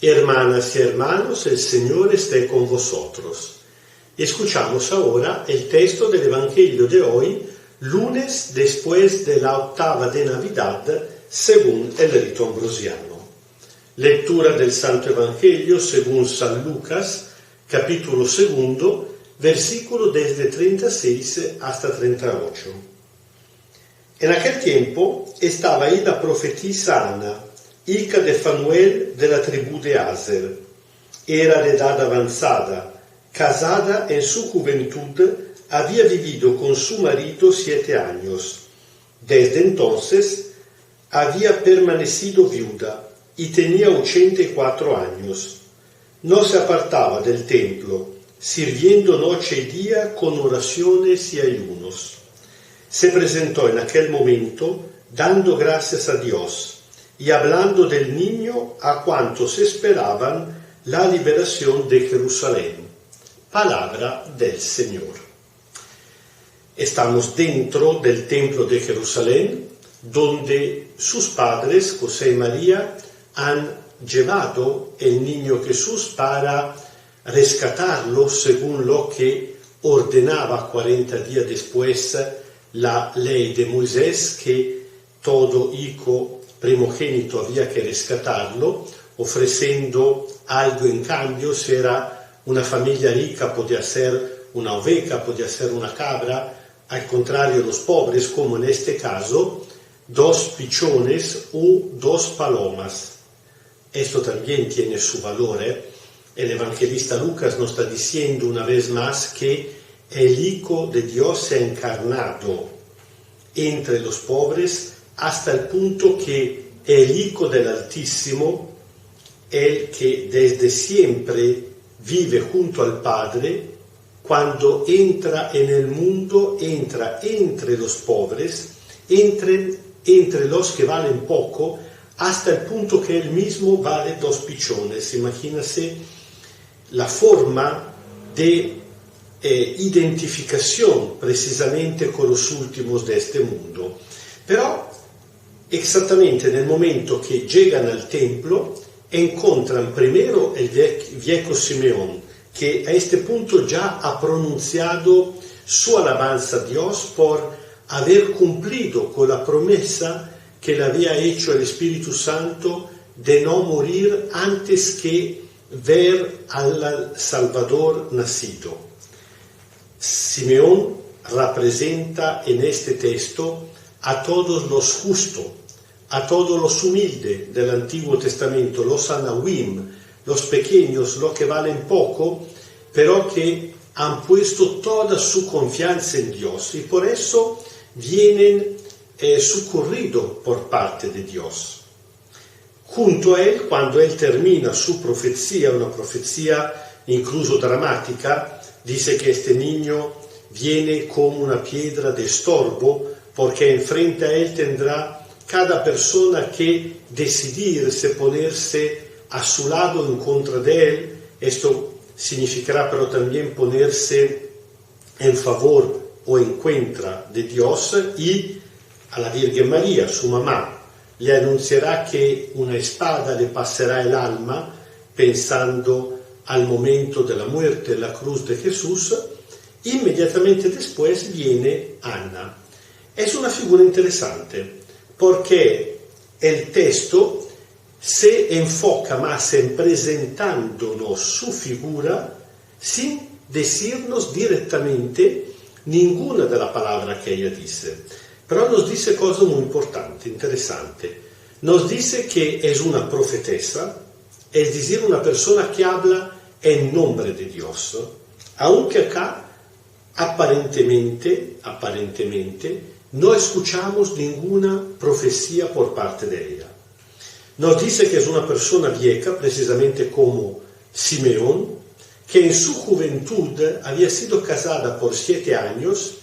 Hermanas y hermanos, el Señor esté con vosotros. Escuchamos ahora el texto del Evangelio de hoy, lunes después de la octava de Navidad, según el rito ambrosiano. Lectura del Santo Evangelio según San Lucas, capítulo 2, versículo desde 36 hasta 38. En aquel tiempo estaba ahí la profetisa Ana, hija de Fanuel de la tribu de Aser. Era de edad avanzada, casada en su juventud, había vivido con su marido 7 años. Desde entonces había permanecido viuda y tenía 84 años. No se apartaba del templo, sirviendo noche y día con oraciones y ayunos. Se presentó en aquel momento dando gracias a Dios y hablando del niño a cuantos esperaban la liberación de Jerusalén. Palabra del Señor. Estamos dentro del templo de Jerusalén, donde sus padres, José y María, han llevado el niño Jesús para rescatarlo según lo que ordenaba 40 días después la ley de Moisés, que todo hijo primogénito había que rescatarlo, ofreciendo algo en cambio. Si era una familia rica podía ser una oveja, podía ser una cabra. Al contrario, los pobres, como en este caso, 2 pichones o 2 palomas. Esto también tiene su valor. El evangelista Lucas nos está diciendo una vez más que el Hijo de Dios se ha encarnado entre los pobres hasta el punto que el Hijo del Altísimo, el que desde siempre vive junto al Padre, cuando entra en el mundo, entra entre los pobres, entre los que valen poco, hasta el punto que él mismo vale 2 pichones. Imagínense la forma de identificación precisamente con los últimos de este mundo. Pero exactamente nel momento che llegano al templo, encuentran primero el viejo Simeón, que a este punto ya ha pronunciado su alabanza a Dios por haber cumplido con la promesa que le había hecho el Espíritu Santo de no morir antes que ver al Salvador nacido. Simeón representa en este texto a todos los justos, a todos los humildes del Antiguo Testamento, los anahuim, los pequeños, los que valen poco, pero que han puesto toda su confianza en Dios y por eso vienen socorridos por parte de Dios. Junto a él, cuando él termina su profecía, una profecía incluso dramática, dice que este niño viene como una piedra de estorbo, porque enfrente a él tendrá cada persona que decidirse, ponerse a su lado en contra de él. Esto significará pero también ponerse en favor o en contra de Dios, y a la Virgen María, su mamá, le anunciará que una espada le pasará el alma, pensando al momento de la muerte en la cruz de Jesús. Inmediatamente después viene Ana. Es una figura interesante porque el texto se enfoca más en presentándonos su figura sin decirnos directamente ninguna de la palabra que ella dice. Pero nos dice cosas muy importantes, interesantes. Nos dice que es una profetesa, es decir, una persona que habla en nombre de Dios. Aunque acá aparentemente no escuchamos ninguna profecía por parte de ella. Nos dice que es una persona vieja, precisamente como Simeón, que en su juventud había sido casada por 7 años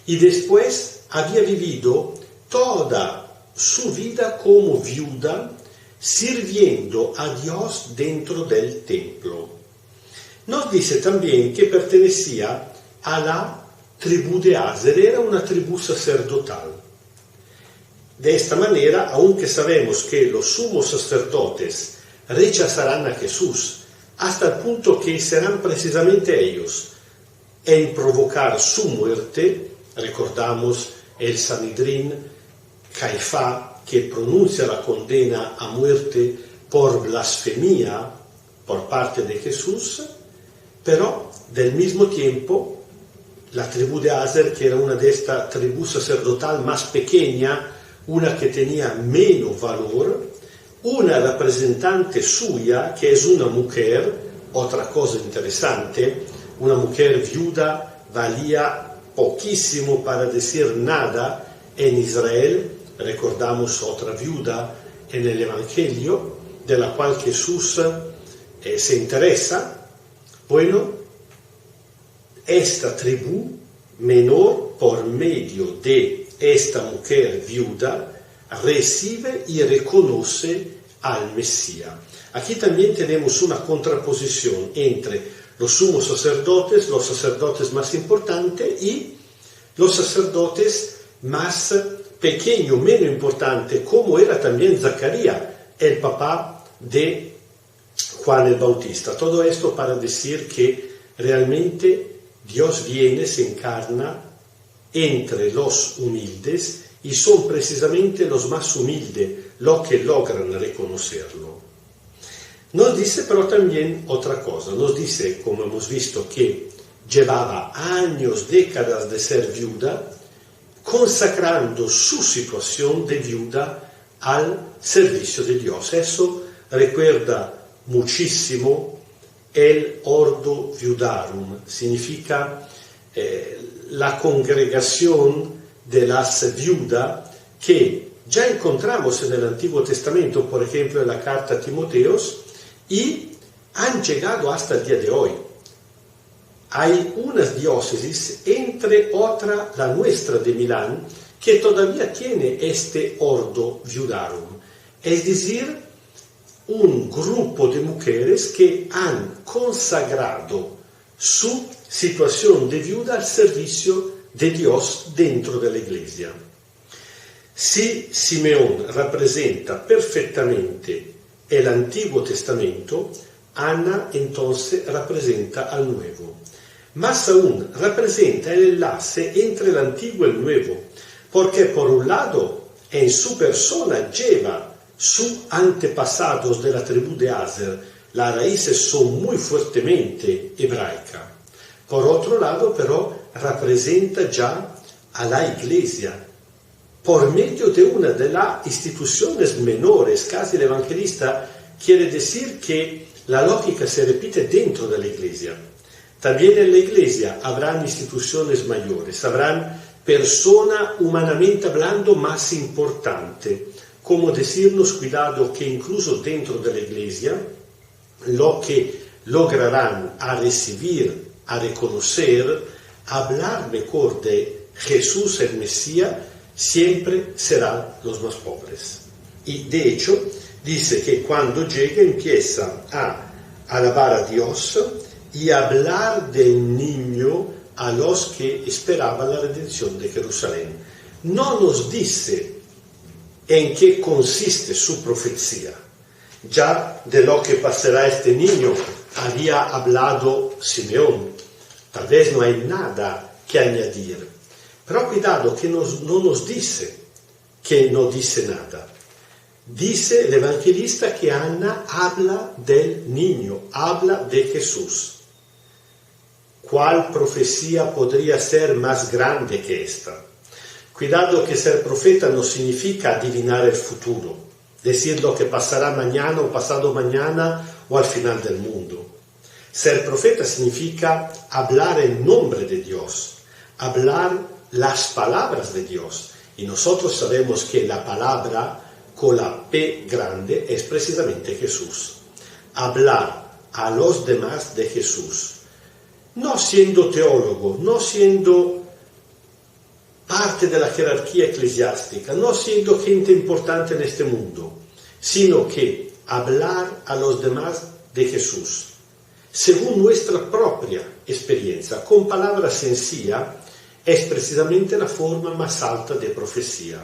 y después había vivido toda su vida como viuda, sirviendo a Dios dentro del templo. Nos dice también que pertenecía a la tribu de Aser, era una tribu sacerdotal. De esta manera, aunque sabemos que los sumos sacerdotes rechazarán a Jesús, hasta el punto que serán precisamente ellos en provocar su muerte. Recordamos el Sanedrín, Caifás, que pronuncia la condena a muerte por blasfemia por parte de Jesús, pero del mismo tiempo la tribu de Aser, que era una de esta tribu sacerdotal más pequeña, una que tenía menos valor, una representante suya, que es una mujer, otra cosa interesante, una mujer viuda valía poquísimo, para decir nada, en Israel. Recordamos otra viuda en el Evangelio, de la cual Jesús se interesa. Bueno, esta tribu menor, por medio de esta mujer viuda, recibe y reconoce al Mesías. Aquí también tenemos una contraposición entre los sumos sacerdotes, los sacerdotes más importantes, y los sacerdotes más pequeños, menos importantes, como era también Zacarías, el papá de Juan el Bautista. Todo esto para decir que realmente Dios viene, se encarna entre los humildes, y son precisamente los más humildes los que logran reconocerlo. Nos dice pero también otra cosa, nos dice, como hemos visto, que llevaba años, décadas de ser viuda, consagrando su situación de viuda al servicio de Dios. Eso recuerda muchísimo el Ordo Viudarum, significa la congregación de las viudas que ya encontramos en el Antiguo Testamento, por ejemplo en la carta a Timoteos, y han llegado hasta el día de hoy. Hay unas diócesis, entre otras la nuestra de Milán, que todavía tiene este Ordo Viudarum, es decir, un grupo de mujeres que han consagrado su situación de viuda al servicio de Dios dentro de la Iglesia. Si Simeón representa perfectamente el Antiguo Testamento, Ana entonces representa al Nuevo. Más aún, representa el enlace entre el Antiguo y el Nuevo, porque por un lado, en su persona lleva sus antepasados de la tribu de Aser, las raíces son muy fuertemente hebraicas. Por otro lado, pero, representa ya a la Iglesia, por medio de una de las instituciones menores. Casi el evangelista quiere decir que la lógica se repite dentro de la Iglesia. También en la Iglesia habrán instituciones mayores, habrán personas humanamente hablando más importantes, como decirnos, cuidado, que incluso dentro de la Iglesia, lo que lograrán a recibir, a reconocer, a hablar mejor de Jesús el Mesías, siempre serán los más pobres. Y de hecho, dice que cuando llega empieza a alabar a Dios y hablar de un niño a los que esperaban la redención de Jerusalén. No nos dice en qué consiste su profecía. Ya de lo que pasará este niño había hablado Simeón. Tal vez no hay nada que añadir. Pero cuidado que no nos dice que no dice nada. Dice el evangelista que Ana habla del niño, habla de Jesús. ¿Cuál profecía podría ser más grande que esta? Cuidado que ser profeta no significa adivinar el futuro, decir lo que pasará mañana o pasado mañana o al final del mundo. Ser profeta significa hablar en nombre de Dios, hablar las palabras de Dios. Y nosotros sabemos que la palabra con la P grande es precisamente Jesús. Hablar a los demás de Jesús. No siendo teólogo, no siendo parte de la jerarquía eclesiástica, no siendo gente importante en este mundo, sino que hablar a los demás de Jesús, según nuestra propia experiencia, con palabras sencillas, es precisamente la forma más alta de profecía.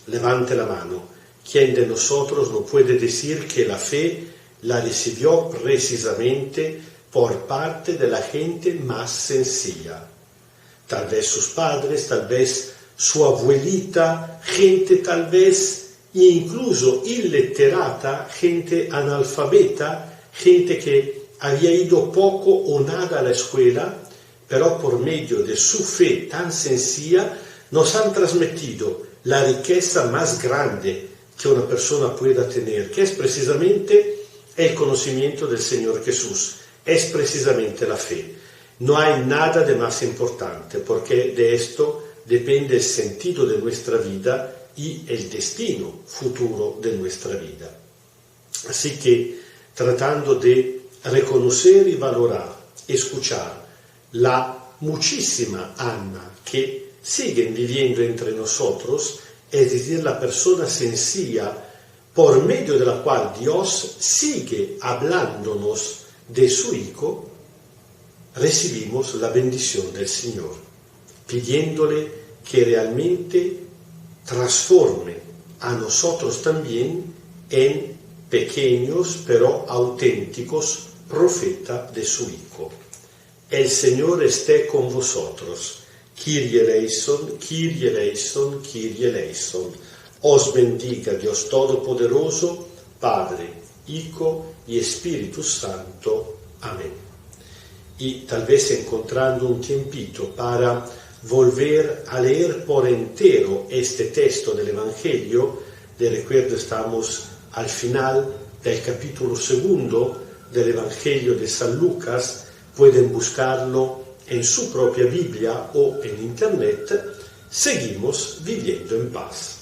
Levante la mano. ¿Quién de nosotros no puede decir que la fe la recibió precisamente por parte de la gente más sencilla? Tal vez sus padres, tal vez su abuelita, gente tal vez incluso illetterata, gente analfabeta, gente que había ido poco o nada a la escuela, pero por medio de su fe tan sencilla nos han transmitido la riqueza más grande que una persona pueda tener, que es precisamente el conocimiento del Señor Jesús, es precisamente la fe. No hay nada de más importante, porque de esto depende el sentido de nuestra vida y el destino futuro de nuestra vida. Así que, tratando de reconocer y valorar, escuchar la muchísima alma que siguen viviendo entre nosotros, es decir, la persona sencilla por medio de la cual Dios sigue hablándonos de su Hijo, recibimos la bendición del Señor, pidiéndole que realmente transforme a nosotros también en pequeños pero auténticos profetas de su Hijo. El Señor esté con vosotros. Kyrie eleison, Kyrie eleison, Kyrie eleison. Os bendiga Dios Todopoderoso, Padre, Hijo y Espíritu Santo. Amén. Y tal vez encontrando un tiempito para volver a leer por entero este texto del Evangelio, de recuerdo estamos al final del capítulo 2 del Evangelio de San Lucas, pueden buscarlo en su propia Biblia o en internet. Seguimos viviendo en paz.